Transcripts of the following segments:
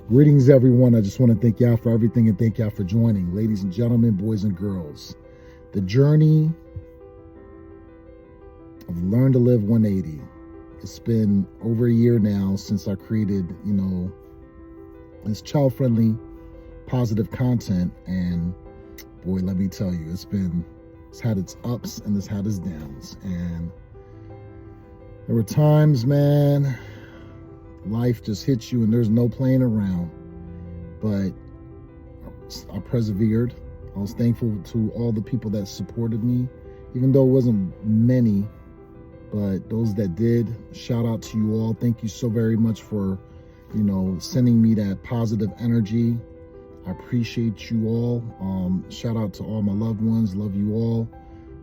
Greetings, everyone. I just want to thank y'all for everything and thank y'all for joining. Ladies and gentlemen, boys and girls, the journey of Learn to Live 180. It's been over a year now since I created, this child-friendly, positive content. And boy, let me tell you, it's had its ups and it's had its downs. And there were times, man, life just hits you and there's no playing around. But I persevered. I was thankful to all the people that supported me, even though it wasn't many, but those that did. Shout out to you all. Thank you so very much for, sending me that positive energy. I appreciate you all. Shout out to all my loved ones. Love you all.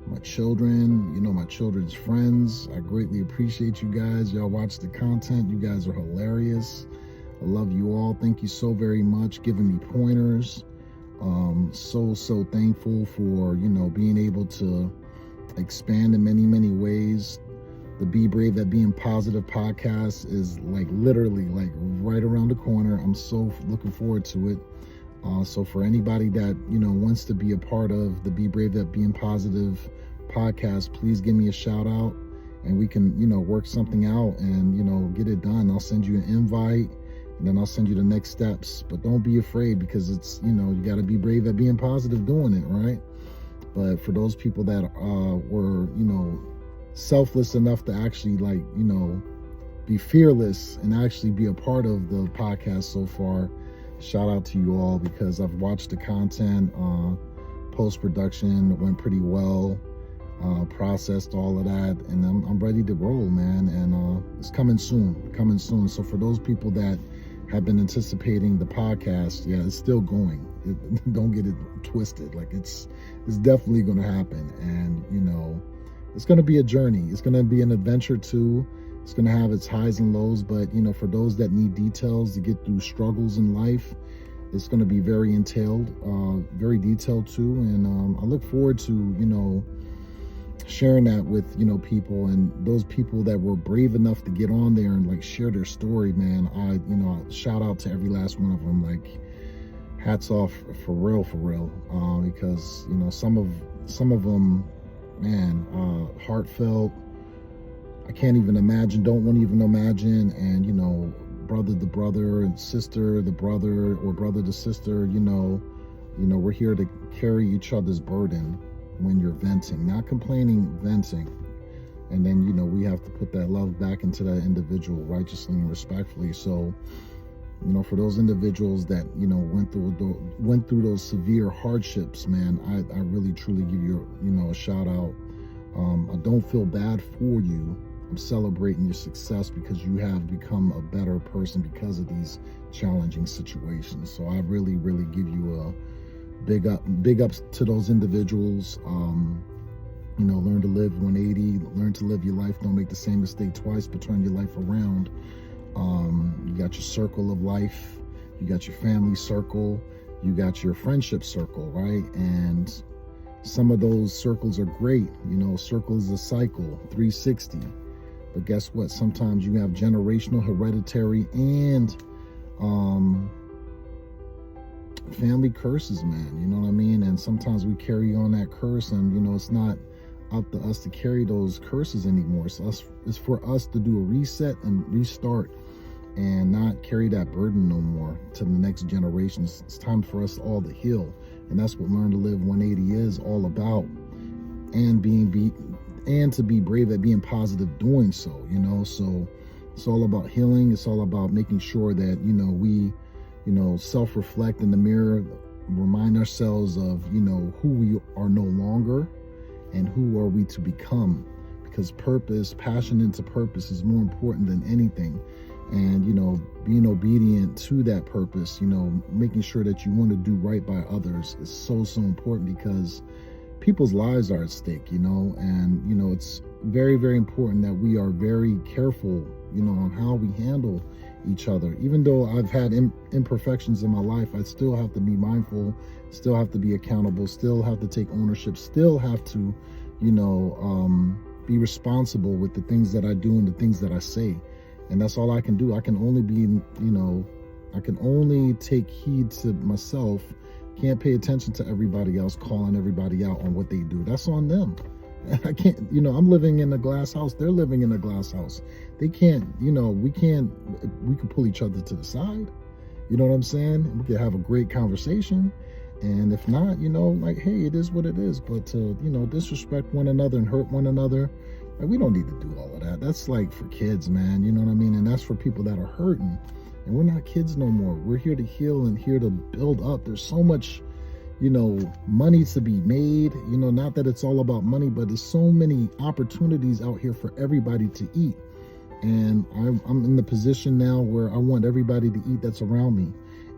My children, my children's friends. I greatly appreciate you guys. Y'all watch the content. You guys are hilarious. I love you all. Thank you so very much giving me pointers. So thankful for, being able to expand in many ways. The Be Brave at Being Positive podcast is literally right around the corner. I'm so looking forward to it. So for anybody that, wants to be a part of the Be Brave at Being Positive podcast, please give me a shout out and we can, work something out and, get it done. I'll send you an invite and then I'll send you the next steps. But don't be afraid, because it's, you got to be brave at being positive doing it, right? But for those people that were, selfless enough to actually be fearless and actually be a part of the podcast so far, shout out to you all, because I've watched the content. Post-production went pretty well, processed all of that, and I'm ready to roll, man. And it's coming soon. So for those people that have been anticipating the podcast, yeah, it's still going. Don't get it twisted. It's definitely going to happen. And, it's going to be a journey. It's going to be an adventure too. It's going to have its highs and lows, but, for those that need details to get through struggles in life, it's going to be very very detailed too. And I look forward to, sharing that with, people, and those people that were brave enough to get on there and share their story, man. I shout out to every last one of them. Hats off for real, because, some of them, man, heartfelt. I can't even imagine, don't want to even imagine. And, brother to brother and sister to brother, or brother to sister, we're here to carry each other's burden when you're venting, not complaining, venting. And then, we have to put that love back into that individual righteously and respectfully. So, for those individuals that, went through those severe hardships, man, I really truly give you, a shout out. I don't feel bad for you. I'm celebrating your success, because you have become a better person because of these challenging situations. So I really give you a big ups to those individuals. Learn to live 180, learn to live your life. Don't make the same mistake twice, but turn your life around. You got your circle of life, you got your family circle, you got your friendship circle, right? And some of those circles are great. Circle is a cycle, 360. But guess what? Sometimes you have generational, hereditary, and family curses, man. You know what I mean? And sometimes we carry on that curse, and, it's not up to us to carry those curses anymore. So it's for us to do a reset and restart and not carry that burden no more to the next generations. It's time for us all to heal. And that's what Learn to Live 180 is all about. And to be brave at being positive doing so, So it's all about healing. It's all about making sure that, we, self-reflect in the mirror, remind ourselves of, who we are no longer and who are we to become. Because purpose, passion into purpose is more important than anything. And, being obedient to that purpose, making sure that you want to do right by others is so important, because people's lives are at stake, and, it's very important that we are very careful, on how we handle each other. Even though I've had imperfections in my life, I still have to be mindful, still have to be accountable, still have to take ownership, still have to, be responsible with the things that I do and the things that I say. And that's all I can do. I can only be, I can only take heed to myself. Can't pay attention to everybody else calling everybody out on what they do. That's on them. I can't, I'm living in a glass house. They're living in a glass house. They can't, we can pull each other to the side. You know what I'm saying? We could have a great conversation. And if not, like, hey, it is what it is. But to, disrespect one another and hurt one another, like, we don't need to do all of that. That's like for kids, man. You know what I mean? And that's for people that are hurting. And we're not kids no more. We're here to heal and here to build up. There's so much, money to be made. Not that it's all about money, but there's so many opportunities out here for everybody to eat. And I'm in the position now where I want everybody to eat that's around me.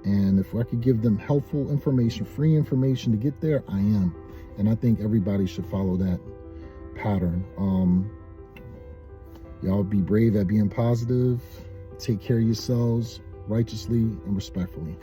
And if I could give them helpful information, free information to get there, I am. And I think everybody should follow that pattern. Y'all be brave at being positive. Take care of yourselves righteously and respectfully.